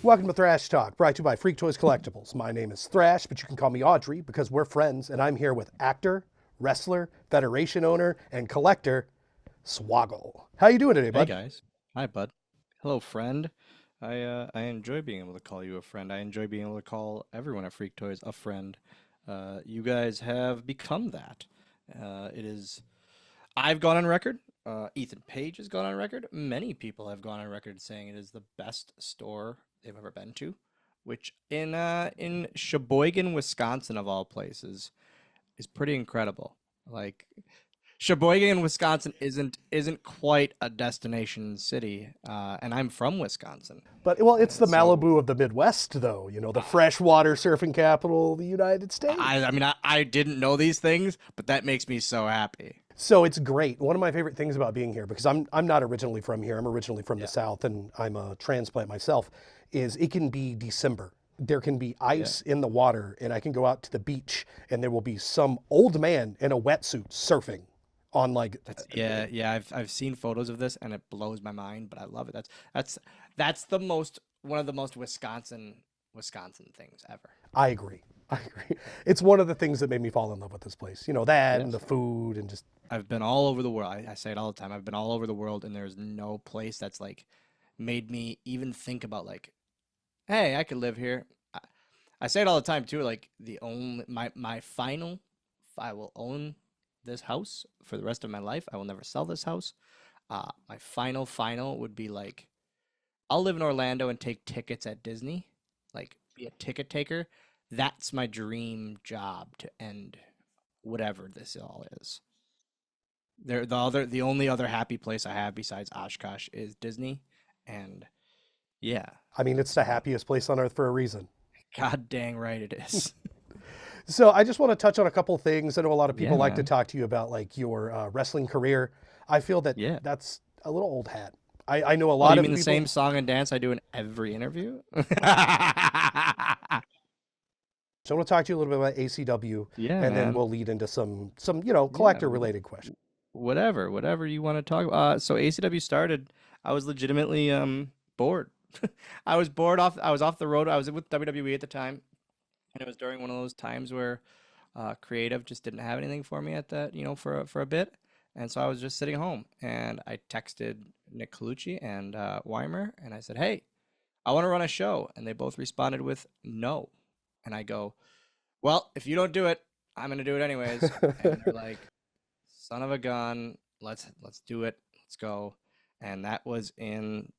Welcome to Thrash Talk, brought to you by Freaktoyz Collectibles. My name is Thrash, but you can call me Audrey because we're friends, and I'm here with actor, wrestler, Federation owner, and collector, Swoggle. How you doing today, Hey bud? guys. Hi bud. Hello friend. I enjoy being able to call you a friend. I enjoy being able to call everyone at Freaktoyz a friend. You guys have become that. It is I've gone on record. Ethan Page has gone on record. Many people have gone on record saying it is the best store they've ever been to, which in Sheboygan, Wisconsin of all places is pretty incredible. Like Sheboygan, Wisconsin isn't quite a destination city, and I'm from Wisconsin, But, well, it's the so Malibu of the Midwest, though, the freshwater surfing capital of the United I States. I mean I didn't know these things, but that makes me so happy. So it's great. One of my favorite things about being here, because I'm not originally from here, I'm originally from the Yeah, South, and I'm a transplant myself, is it can be December. There can be yeah, ice in the water, and I can go out to the beach, and there will be some old man in a wetsuit surfing on like yeah. I've seen photos of this, and it blows my mind, but I love it. That's the most one of the most Wisconsin things ever. I agree. I agree. It's one of the things that made me fall in love with this place. That and the Yes, food and just I've been all over the world. I say it all the time. I've been all over the world, and there's no place that's like made me even think about like, hey, I could live here. I say it all the time too. Like the only my final, I will own this house for the rest of my life. I will never sell this house. My final would be like I'll live in Orlando and take tickets at Disney, like be a ticket taker. That's my dream job to end whatever this all is. The only other happy place I have besides Oshkosh is Disney, and yeah, I mean, it's the so happiest place on earth for a reason. god dang right it is. So I just want to touch on a couple of things. I know a lot of people Yeah, like to man. talk to you about like your wrestling career. I feel that Yeah. that's a little old hat. I know a Oh, lot you of mean the people. same song and dance I do in every interview? So I want to talk to you a little bit about ACW, Yeah, and then man. we'll lead into some Yeah, collector related questions. whatever you want to talk about. So ACW started. I was legitimately bored. I was off the road. I was with WWE at the time, and it was during one of those times where creative just didn't have anything for me at that, for a bit. And so I was just sitting home, and I texted Nick Colucci and Weimer, and I said, "Hey, I want to run a show," and they both responded with no. And I go, "Well, if you don't do it, I'm gonna do it anyways." And they're like, "Son of a gun, let's do it. Let's go." And that was in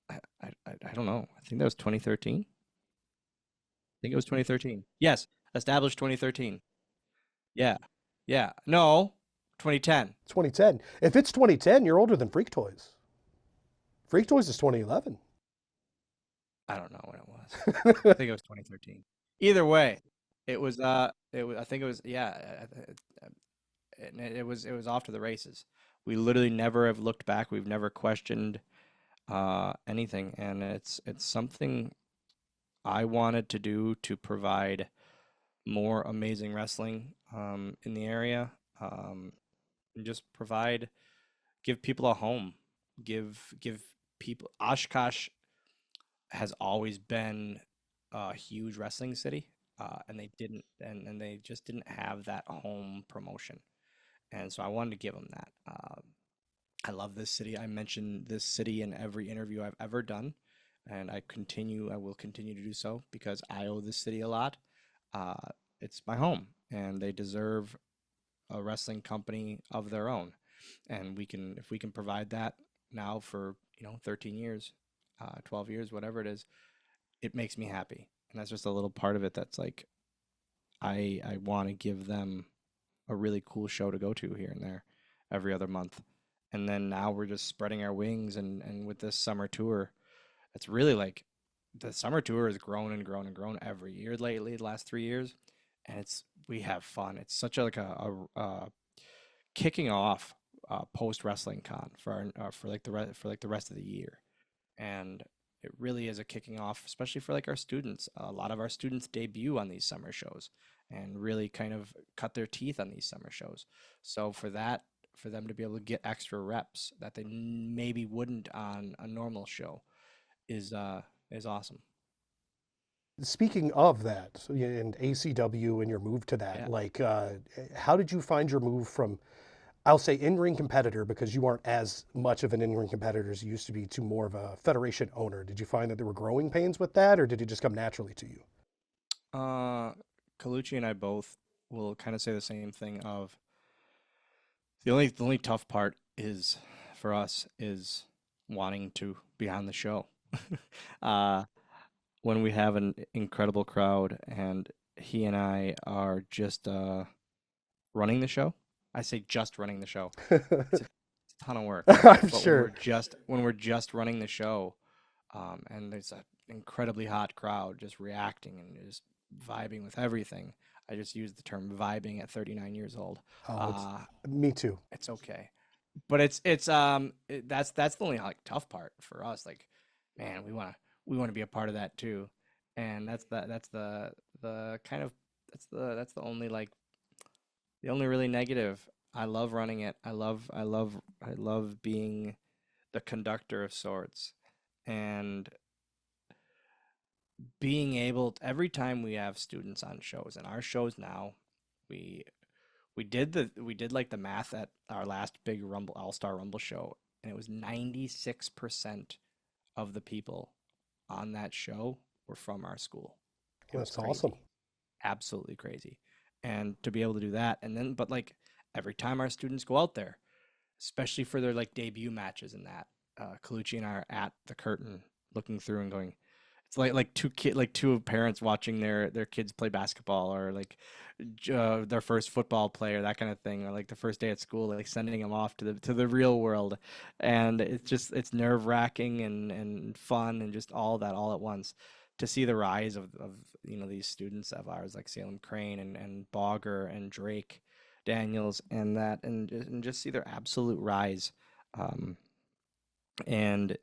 I don't know. I think that was 2013. I think it was 2013. Yes, established 2013. Yeah, yeah. No, 2010. 2010. If it's 2010, you're older than Freak Toys. Freak Toys is 2011. I don't know when it was. I think it was 2013. Either way, it was I think it was yeah, it was off to the races. We literally never have looked back. We've never questioned anything, and it's something I wanted to do to provide more amazing wrestling in the area, and just give people a home, give people. Oshkosh has always been a huge wrestling city, and they just didn't have that home promotion, and so I wanted to give them that. I love this city. I mention this city in every interview I've ever done, and I will continue to do so because I owe this city a lot. Uh, it's my home, and they deserve a wrestling company of their own. And if we can provide that now for 13 years, 12 years, whatever it is, it makes me happy. And that's just a little part of it. That's like I want to give them a really cool show to go to here and there every other month. And then now we're just spreading our wings, and with this summer tour, it's really like the summer tour has grown and grown and grown every year lately, the last 3 years, and it's we have fun. It's such a like a kicking off post wrestling con for like the rest of the year, and it really is a kicking off, especially for like our students. A lot of our students debut on these summer shows and really kind of cut their teeth on these summer shows. So for them to be able to get extra reps that they maybe wouldn't on a normal show is awesome. Speaking of that, so and ACW and your move to that, Yeah. like, how did you find your move from, I'll say in-ring competitor because you aren't as much of an in-ring competitor as you used to be, to more of a federation owner? Did you find that there were growing pains with that, or did it just come naturally to you? Uh, Colucci and I both will kind of say the same thing of the only tough part is for us is wanting to be on the show. uh, when we have an incredible crowd and he and I are just running the show. I say just running the show. It's a ton of work. I'm But when we're sure. just running the show, and there's an incredibly hot crowd just reacting and just vibing with everything. I just use the term vibing at 39 years old. Oh, it's Uh, me too. it's okay. But that's the only like tough part for us. Like, man, we wanna be a part of that too. And that's the kind of that's the only like the only really negative. I love running it. I love being the conductor of sorts. And being able every time we have students on shows, and our shows now, we we did like the math at our last big Rumble All-Star Rumble show, and it was 96% of the people on that show were from our school. It was That's awesome. crazy. Absolutely crazy. And to be able to do that, and then but like every time our students go out there, especially for their like debut matches and that, Colucci and I are at the curtain looking through and going, it's like two parents watching their kids play basketball, or like their first football play, or that kind of thing, or like the first day at school, like sending them off to the real world. And it's nerve wracking and fun and just all that all at once, to see the rise of these students of ours like Salem Crane and Bogger and Drake Daniels, and that, and just see their absolute rise. um, and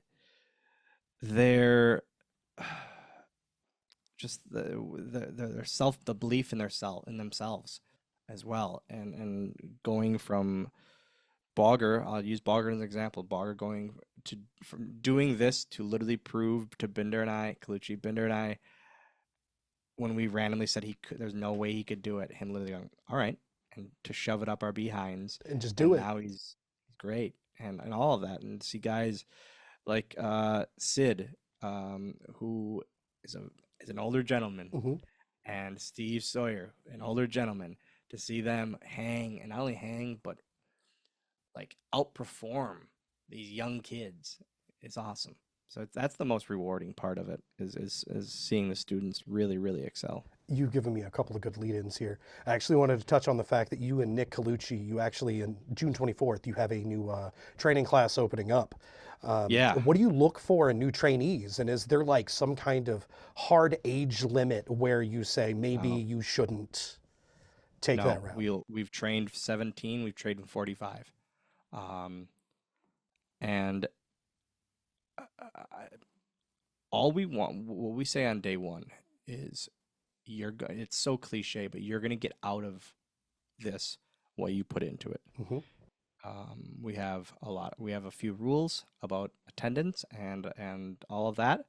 their just their self the belief in their self in themselves as well, and going from Bogger. I'll use Bogger as an example. Bogger going to from doing this to literally prove to Binder and I, Colucci, Binder and I, when we randomly said he could, there's no way he could do it, him literally going, all right, and to shove it up our behinds. And just do And it. now he's great, and all of that, and see guys like Sid, who is a is an older gentleman, Hmm. and Steve Sawyer, an older gentleman, to see them hang, and not only hang but like outperform these young kids is awesome. So that's the most rewarding part of it, is seeing the students really excel. You've given me a couple of good lead-ins here. I actually wanted to touch on the fact that you and Nick Colucci, you actually, in June 24th, you have a new training class opening up. Yeah. What do you look for in new trainees? And is there like some kind of hard age limit where you say maybe No, you shouldn't take that no. route? We've trained 17, we've trained 45. Um, and I, all we want, what we say on day one is it's so cliche, but you're gonna get out of this what you put into it. Hmm. We have a few rules about attendance and all of that,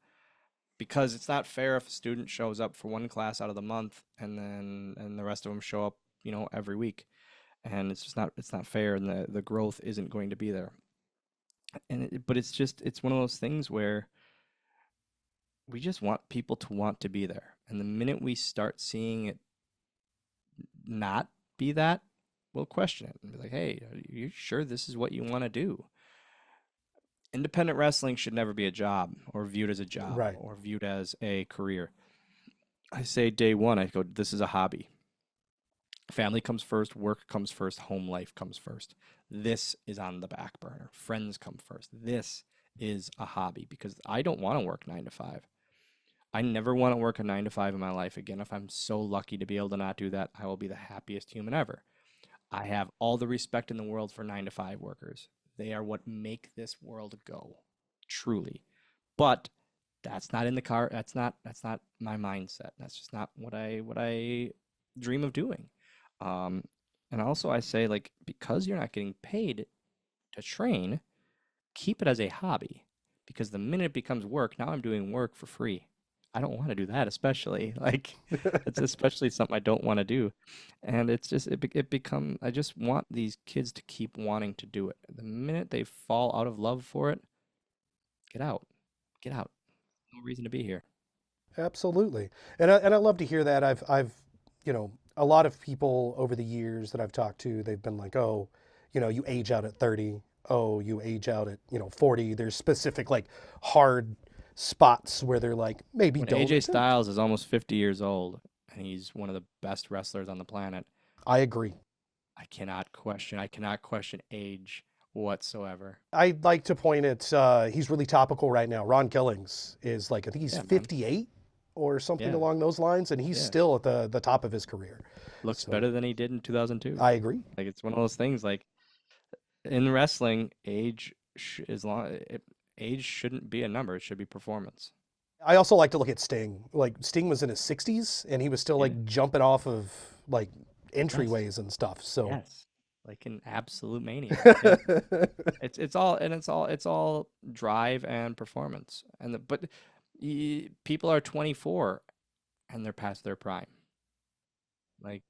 because it's not fair if a student shows up for one class out of the month and the rest of them show up, every week. And it's not fair, and the growth isn't going to be there. But it's one of those things where we just want people to want to be there. And the minute we start seeing it not be that, we'll question it and be like, hey, are you sure this is what you want to do? Independent wrestling should never be a job, or viewed as a job, Right. or viewed as a career. I say day one, I go, this is a hobby. Family comes first, work comes first, home life comes first. This is on the back burner. Friends come first. This is a hobby, because I don't want to work 9 to 5. I never want to work a 9 to 5 in my life again. If I'm so lucky to be able to not do that, I will be the happiest human ever. I have all the respect in the world for 9 to 5 workers. They are what make this world go, truly. But that's not in the car. That's not my mindset. That's just not what I dream of doing. Um, and also I say, like, because you're not getting paid to train, keep it as a hobby. because the minute it becomes work, now I'm doing work for free. I don't want to do that, especially like it's especially something I don't want to do, and it's just it become I just want these kids to keep wanting to do it. The minute they fall out of love for it, get out, get out. No reason to be here. Absolutely. And I love to hear that. I've, a lot of people over the years that I've talked to, they've been like, oh, you age out at 30. Oh, you age out at, 40. There's specific like hard spots where they're like, maybe When don't AJ attempt. Styles is almost 50 years old and he's one of the best wrestlers on the planet, I agree. I cannot question age whatsoever. I'd like to point at, he's really topical right now. Ron Killings is like, I think he's Yeah, man. 58 or something Yeah, along those lines. And he's yeah. still at the top of his career. Looks So better than he did in 2002. I agree. Like it's one of those things like in wrestling, age shouldn't be a number. It should be performance. I also like to look at Sting. Like Sting was in his 60s and he was still Yeah. like jumping off of like Yes. entryways and stuff. So Yes. Like an absolute maniac. Yeah. It's all drive and performance. People are 24 and they're past their prime. Like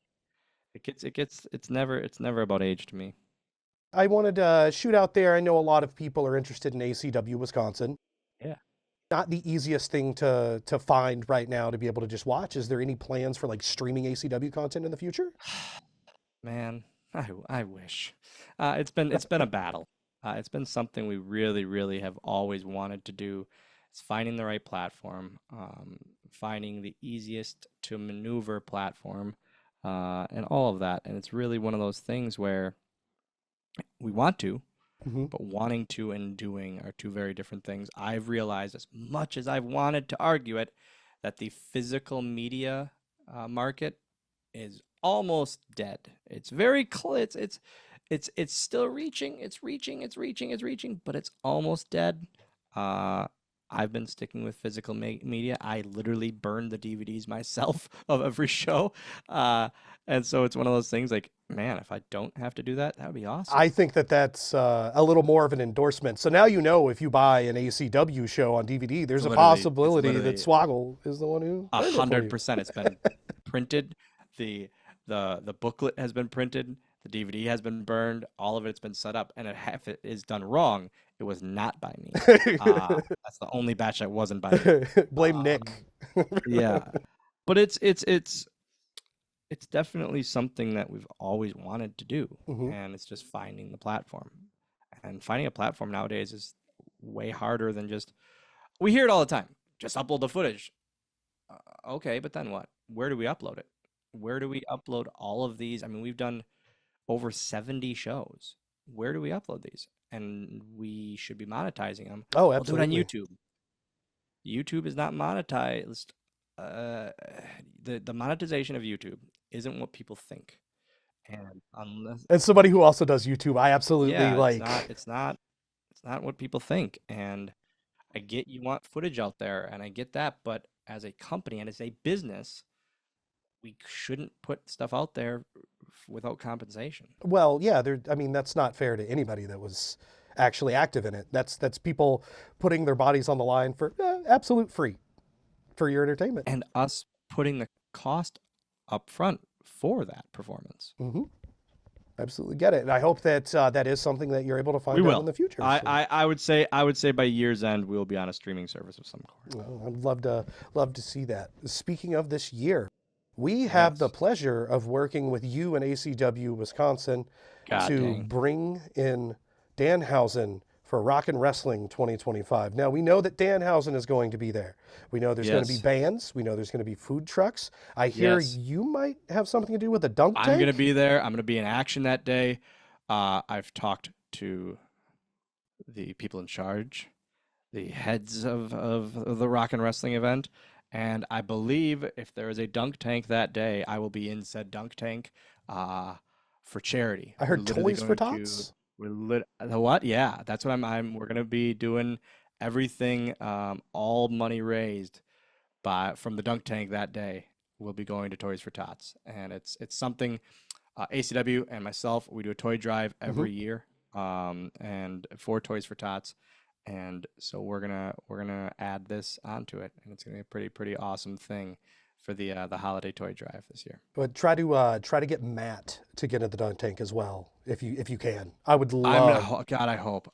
it's never about age to me. I wanted to shoot out there. I know a lot of people are interested in ACW Wisconsin. Yeah. Not the easiest thing to find right now to be able to just watch. Is there any plans for like streaming ACW content in the future? Man, I wish. It's been a battle. It's been something we really, really have always wanted to do. It's finding the right platform, finding the easiest to maneuver platform, and all of that. And it's really one of those things where we want to, Hmm. but wanting to and doing are two very different things. I've realized, as much as I've wanted to argue it, that the physical media market is almost dead. It's very clear. It's still reaching. It's reaching, but it's almost dead. Uh, I've been sticking with physical media. I literally burned the DVDs myself of every show, and so it's one of those things. Like, man, if I don't have to do that, that would be awesome. I think that that's a little more of an endorsement. So now if you buy an ACW show on DVD, there's a It's possibility that literally Swoggle is the one who a burned it for hundred you. percent. It's been printed. The booklet has been printed. The DVD has been burned. All of it's been set up, and if it is done wrong, it was not by me. That's the only batch that wasn't by me. Blame Nick. Yeah, but it's definitely something that we've always wanted to do, Hmm. and it's just finding the platform. And finding a platform nowadays is way harder than just. We hear it all the time. Just upload the footage. Okay, but then what? Where do we upload it? Where do we upload all of these? I mean, we've done over 70 shows. Where do we upload these? And we should be monetizing them. Oh, We'll do it on absolutely. YouTube. YouTube is not monetized. The monetization of YouTube isn't what people think. And unless And somebody who also does YouTube, I absolutely yeah, like. it's not what people think. And I get you want footage out there, and I get that, but as a company and as a business, we shouldn't put stuff out there without compensation. Well, yeah, I mean, that's not fair to anybody that was actually active in it. That's people putting their bodies on the line for absolute free for your entertainment. And us putting the cost up front for that performance. Hmm. Absolutely get it. And I hope that that is something that you're able to We find out will. in the future. I, So, I, I would say by year's end we'll be on a streaming service of some sort. well, I'd love to see that. Speaking of this year, we have the Yes. pleasure of working with you and ACW Wisconsin God to dang. bring in Danhausen for Rock and Wrestling 2025. Now, we know that Danhausen is going to be there. We know there's going to be Yes. bands. We know there's going to be food trucks. I hear Yes. you might have something to do with the dunk I'm tank. gonna be there. I'm gonna be in action that day. I've talked to the people in charge, the heads of the Rock and Wrestling event, and I believe if there is a dunk tank that day, I will be in said dunk tank for charity. I heard literally Toys for going to Tots. the what? Yeah, that's what we're gonna be doing everything, all money raised from the dunk tank that day will be going to Toys for Tots, and it's something ACW and myself we do a toy drive Hmm. every year, and for Toys for Tots, and so we're gonna add this onto it, and it's gonna be a pretty awesome thing for the holiday toy drive this year. But try to get Matt to get in the dunk tank as well, if you can. I would I'm love. not, God, I hope.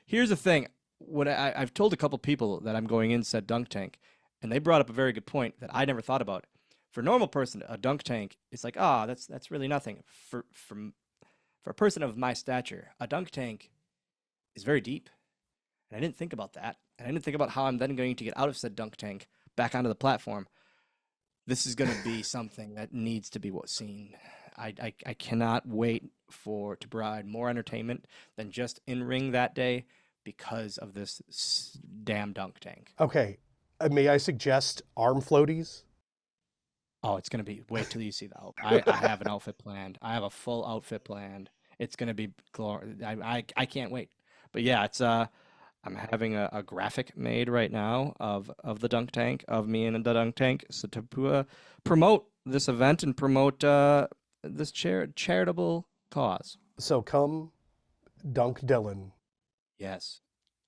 Here's the thing. What I've told a couple people that I'm going in said dunk tank, and they brought up a very good point that I never thought about. For a normal person, a dunk tank is like, ah, that's really nothing. For a person of my stature, a dunk tank is very deep, and I didn't think about that, and I didn't think about how I'm then going to get out of said dunk tank back onto the platform. This is going to be something that needs to be seen. I cannot wait to provide more entertainment than just in ring that day because of this damn dunk tank. Okay, may I suggest arm floaties? Oh, it's gonna be. Wait till you see the outfit. I have an outfit planned. I have a full outfit planned. It's gonna be I can't wait. But yeah, it's I'm having a graphic made right now of the dunk tank, of me in the dunk tank, so to promote this event and promote this charitable cause. So come dunk Dylan. Yes.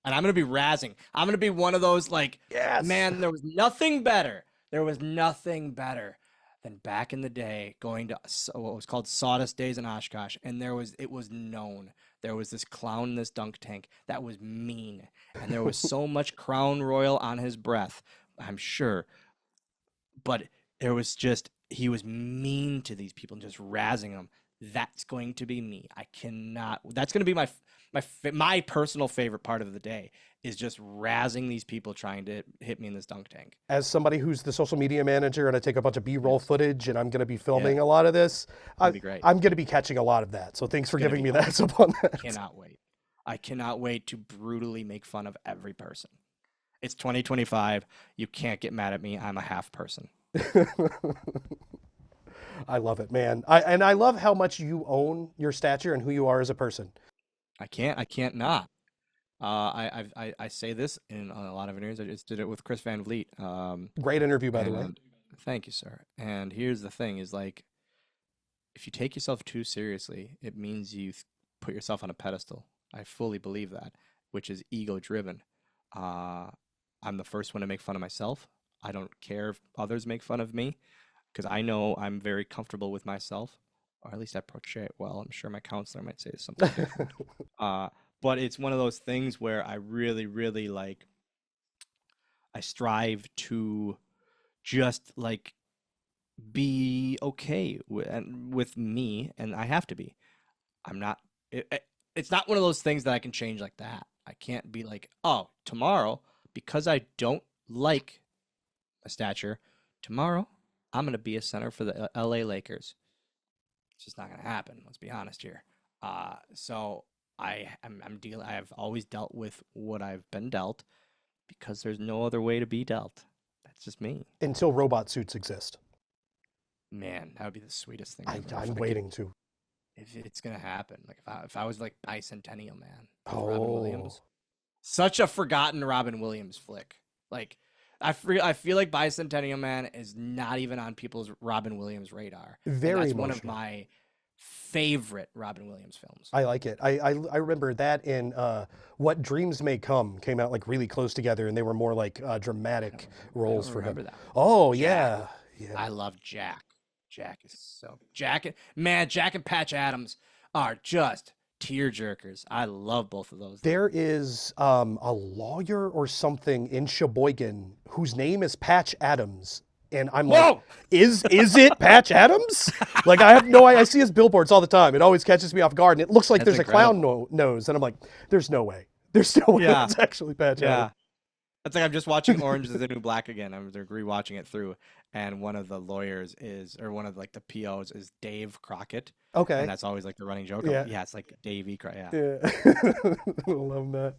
And I'm going to be razzing. I'm going to be one of those like, Yes. man, there was nothing better. There was nothing better than back in the day going to what was called Sawdust Days in Oshkosh. And it was known. There was this clown in this dunk tank that was mean. And there was so much Crown Royal on his breath, I'm sure. But there was just, he was mean to these people and just razzing them. That's going to be me. That's going to be my personal favorite part of the day is just razzing these people trying to hit me in this dunk tank. As somebody who's the social media manager and I take a bunch of B-roll footage and I'm going to be filming a lot of this, That'd be great. I'm going to be catching a lot of that. So thanks for giving me the heads up on that. I cannot wait to brutally make fun of every person. It's 2025. You can't get mad at me. I'm a half person. I love it, man. I love how much you own your stature and who you are as a person. I can't not. I say this in a lot of interviews. I just did it with Chris Van Vliet. Great interview, by the way. Thank you, sir. And here's the thing: is like, if you take yourself too seriously, it means you put yourself on a pedestal. I fully believe that, which is ego-driven. I'm the first one to make fun of myself. I don't care if others make fun of me, because I know I'm very comfortable with myself, or at least I portray it well. I'm sure my counselor might say something different. But it's one of those things where I really, really I strive to just like be okay with me, and I have to be. I'm not. It's not one of those things that I can change like that. I can't be like, oh, tomorrow, because I don't like a stature, tomorrow I'm going to be a center for the LA Lakers. It's just not going to happen. Let's be honest here. So I have always dealt with what I've been dealt because there's no other way to be dealt. That's just me. Until robot suits exist. Man, that would be the sweetest thing. I'm waiting to. If it's going to happen. Like if I was like Bicentennial Man. Oh. Robin Williams. Such a forgotten Robin Williams flick. Like I feel like Bicentennial Man is not even on people's Robin Williams radar. Very that's emotional. One of my favorite Robin Williams films. I like it. I remember that in What Dreams May Come came out like really close together, and they were more like dramatic roles for him. That. Oh Jack. yeah. I love Jack. Jack and Patch Adams are just tear jerkers. I love both of those. There is a lawyer or something in Sheboygan whose name is Patch Adams. And I'm like, is it Patch Adams? Like, I have no idea. I see his billboards all the time. It always catches me off guard. And it looks like there's a clown nose. And I'm like, there's no way. There's no way that's actually Patch Adams. It's like I'm just watching Orange is the New Black again. I'm rewatching it through. And one of the lawyers one of like the POs is Dave Crockett. Okay. And that's always like the running joke. Yeah, it's like Dave E. Crockett. Yeah. I love that.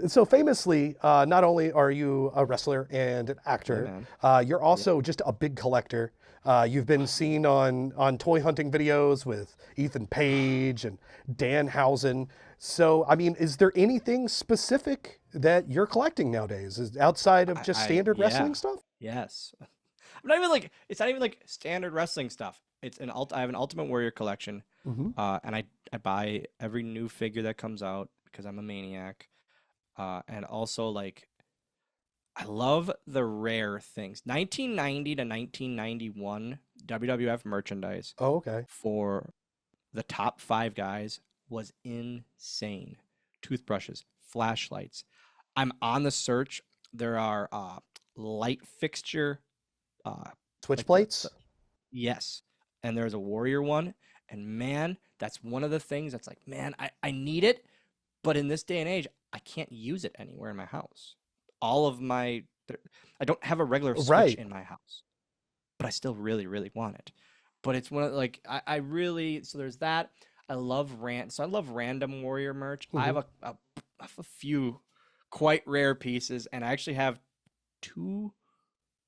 So famously, not only are you a wrestler and an actor, you're also just a big collector. You've been seen on toy hunting videos with Ethan Page and Danhausen. So, I mean, is there anything specific that you're collecting nowadays? Is outside of just standard wrestling stuff? Yes. It's not even like standard wrestling stuff. I have an Ultimate Warrior collection, and I buy every new figure that comes out because I'm a maniac. And also like I love the rare things. 1990 to 1991 WWF merchandise Oh, okay. for the top 5 guys was insane. Toothbrushes, flashlights. I'm on the search. There are light fixture, uh, Switch like the plates? yes, and there's a Warrior one. And man, that's one of the things that's like, man, I need it, but in this day and age, I can't use it anywhere in my house. All of my, I don't have a regular Switch Right. in my house, but I still really, really want it. But it's one of like I really so there's that. I love random Warrior merch. I Hmm. have a few quite rare pieces, and I actually have two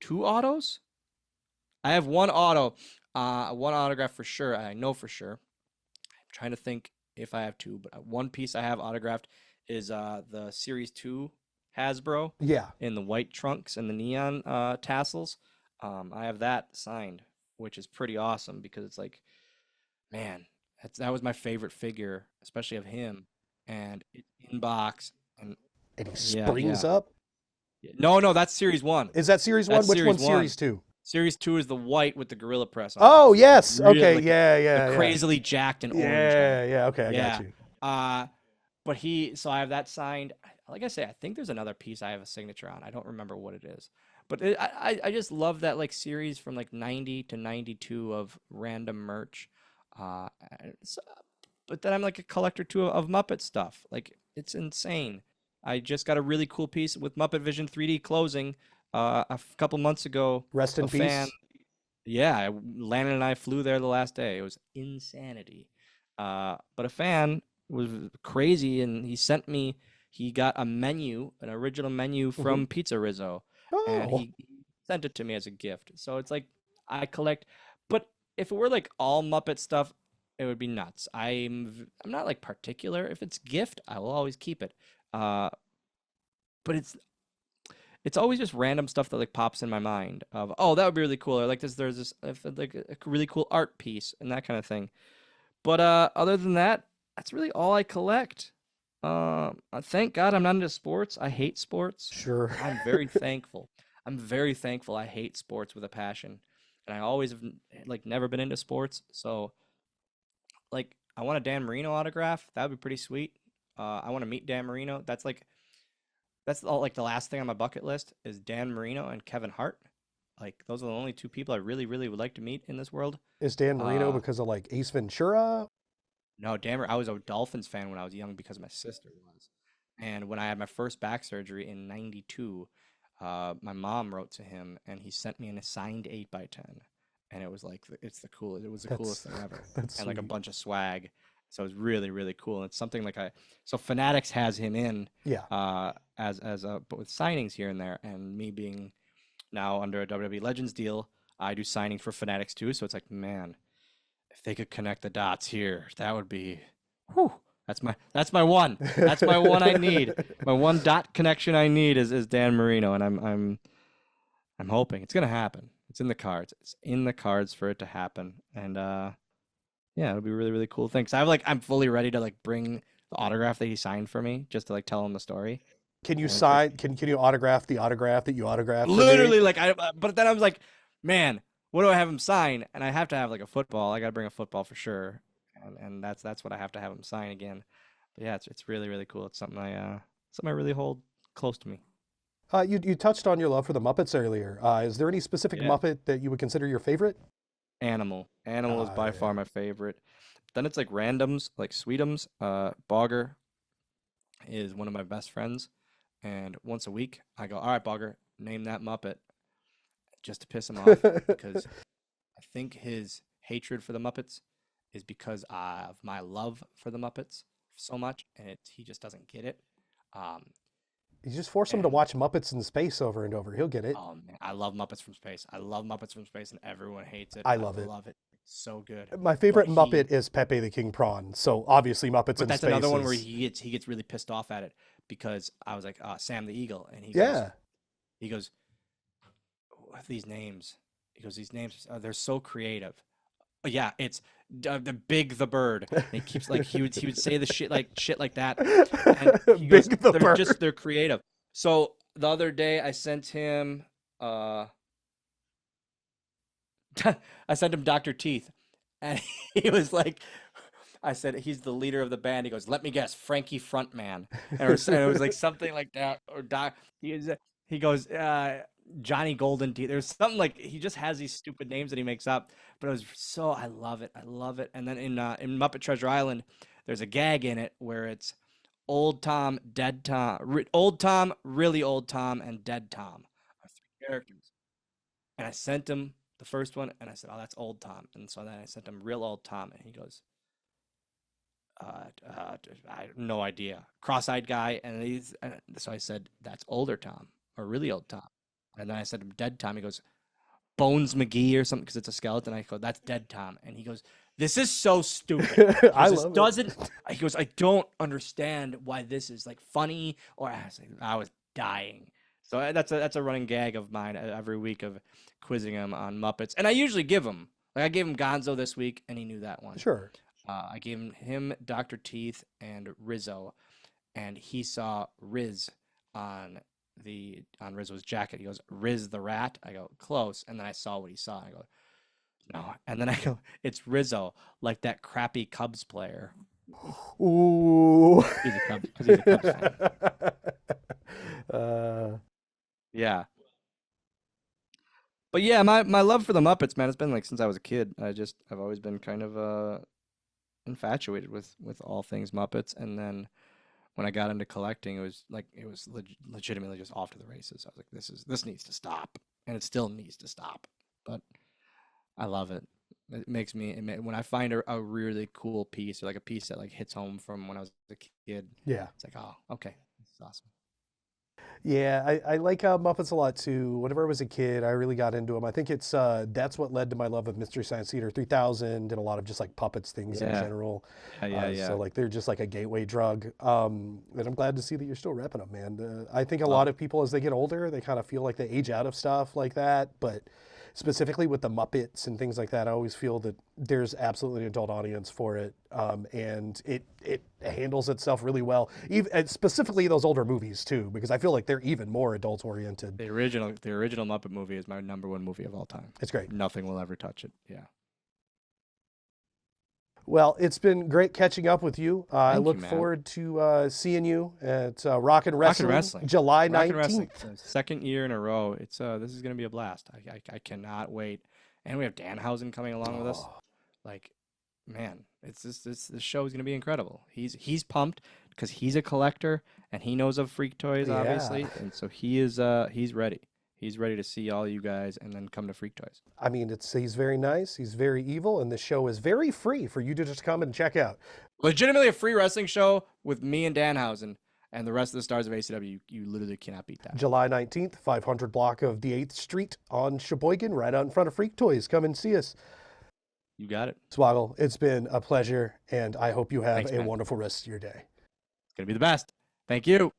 two autos. I have one auto, one autograph for sure. I know for sure. I'm trying to think if I have two, but one piece I have autographed is the Series 2 Hasbro Yeah. in the white trunks and the neon tassels. I have that signed, which is pretty awesome because it's like, man, that was my favorite figure, especially of him, and it's in box. And And he yeah, springs yeah. up. No, no, that's Series 1. Is that series one? That's Which Series one's 1. series two? Series 2 is the white with the Gorilla Press on it. Oh, Like yes. really, Okay. like Yeah, the yeah, yeah. crazily jacked and orange guy. Yeah, yeah. Okay, I got Yeah. you. But so I have that signed. Like I say, I think there's another piece I have a signature on. I don't remember what it is. But I just love that like series from like 90 to 92 of random merch. Uh, and but then I'm like a collector too of Muppet stuff. Like it's insane. I just got a really cool piece with Muppet Vision 3D closing couple months ago. Rest A in fan, peace. yeah, Landon and I flew there the last day. It was insanity. But a fan was crazy, and he got a menu, an original menu Hmm. from Pizza Rizzo, and Oh, he sent it to me as a gift. So it's like I collect, but if it were like all Muppet stuff, it would be nuts. I'm not like particular. If it's gift, I will always keep it. Uh, but it's always just random stuff that like pops in my mind of, oh, that would be really cool, or like there's this like a really cool art piece and that kind of thing. But other than that, that's really all I collect. Thank God I'm not into sports. I hate sports. sure. I'm very thankful. I'm very thankful I hate sports with a passion, and I always have like never been into sports. So like I want a Dan Marino autograph. That would be pretty sweet. I want to meet Dan Marino. That's all like the last thing on my bucket list is Dan Marino and Kevin Hart. Like those are the only two people I really, really would like to meet in this world. Is Dan Marino Uh because of like Ace Ventura? no, I was a Dolphins fan when I was young because my sister was. And when I had my first back surgery in 92, my mom wrote to him and he sent me an assigned 8x10. And it was like it was the coolest That's thing ever. that's And like a sweet. bunch of swag. So it was really, really cool. And it's something like so Fanatics has him in Yeah. as a but with signings here and there, and me being now under a WWE Legends deal, I do signings for Fanatics too. So it's like, man, if they could connect the dots here, that would be, whew, that's my one. That's my one I need. My one dot connection I need is Dan Marino, and I'm hoping it's gonna happen. It's in the cards. It's in the cards for it to happen, and yeah, it'll be a really, really cool thing. 'Cause I'm fully ready to like bring the autograph that he signed for me just to like tell him the story. Can you And it's like sign? Can you autograph the autograph that you autographed for me? literally like but then I was like, man, what do I have him sign? And I have to have like a football. I got to bring a football for sure. And that's what I have to have him sign again. But yeah, it's really, really cool. It's something I really hold close to me. You touched on your love for the Muppets earlier. Is there any specific Yeah. Muppet that you would consider your favorite? Animal is by Yeah. far my favorite. Then it's like randoms, like Sweetums. Bogger is one of my best friends. And once a week, I go, all right, Bogger, name that Muppet, just to piss him off because I think his hatred for the Muppets is because of my love for the Muppets so much, and he just doesn't get it. Um, You just force him to and watch Muppets in Space over and over. He'll get it. oh man, I love Muppets from Space. I love Muppets from Space, and everyone hates it. I I love it. love it. It's so good. My But favorite Muppet is Pepe the King Prawn. So obviously Muppets in that's Space another one where is he gets really pissed off at it because I was like, Sam the Eagle, and yeah. he goes, what are these names? He goes, these names they're so creative. yeah, it's the big the bird. And he keeps like he would say the shit like that, and he goes, Big the bird. they're creative. So the other day I sent him uh I sent him Dr. Teeth, and he was like, I said he's the leader of the band. He goes, let me guess, Frankie Frontman, and it was like something like that, or Doc. He goes, Johnny Golden Teeth. There's something like he just has these stupid names that he makes up, but it was so I love it, I love it. And then in Muppet Treasure Island, there's a gag in it where it's old Tom, dead Tom, old Tom, really old Tom, and dead Tom are three characters. And I sent him the first one, and I said, "Oh, that's old Tom." And so then I sent him real old Tom, and he goes, "I have no idea." Cross-eyed guy, and so I said, "That's older Tom, or really old Tom." And then I said, "Dead Tom." He goes, "Bones McGee or something," because it's a skeleton. I go, "That's dead Tom," and he goes, "This is so stupid." He I goes, "This love doesn't." it. He goes, "I don't understand why this is like funny." Or I was dying. So that's a running gag of mine every week of quizzing him on Muppets, and I usually give him like I gave him Gonzo this week, and he knew that one. Sure. I gave him Dr. Teeth and Rizzo, and he saw Riz on Rizzo's jacket. He goes, "Riz the rat." I go, "Close." And then I saw what he saw. I go, "No." And then I go, "It's Rizzo, like that crappy Cubs player." Ooh. He's a Cubs because he's a Cubs fan. uh, Yeah. But yeah, my love for the Muppets, man, it's been like since I was a kid. I've always been kind of infatuated with all things Muppets, and then when I got into collecting, it was legitimately just off to the races. I was like, this needs to stop, and it still needs to stop. But I love it. It makes me when I find a really cool piece or like a piece that like hits home from when I was a kid. yeah. It's like, oh, okay, this is awesome. Yeah, I like Muppets a lot too. Whenever I was a kid, I really got into them. I think it's that's what led to my love of Mystery Science Theater 3000 and a lot of just like puppets things in Yeah, general. yeah. So like they're just like a gateway drug. And I'm glad to see that you're still repping them, man. I think a Love lot it. of people as they get older, they kind of feel like they age out of stuff like that. But specifically with the Muppets and things like that, I always feel that there's absolutely an adult audience for it, and it handles itself really well. Even and specifically those older movies too, because I feel like they're even more adult oriented. The original Muppet movie is my number one movie of all time. It's great. Nothing will ever touch it. Yeah. Well, it's been great catching up with you. I Thank you, look man. forward to seeing you at Rock and Rock and Wrestling wrestling. July Rock and wrestling. 19th. Second year in a row. It's this is gonna be a blast. I cannot wait. And we have Danhausen coming along with us. Oh, Like, man, it's this show is gonna be incredible. He's pumped because he's a collector and he knows of Freaktoyz, yeah. obviously, and so he's ready. He's ready to see all you guys and then come to Freaktoyz. I mean, he's very nice, he's very evil, and the show is very free for you to just come and check out. Legitimately a free wrestling show with me and Danhausen and the rest of the stars of ACW. You literally cannot beat that. July 19th, 500 block of the 8th Street on Sheboygan, right out in front of Freaktoyz. Come and see us. You got it. Swoggle, it's been a pleasure, and I hope you have Thanks, a man. wonderful rest of your day. It's gonna be the best. Thank you.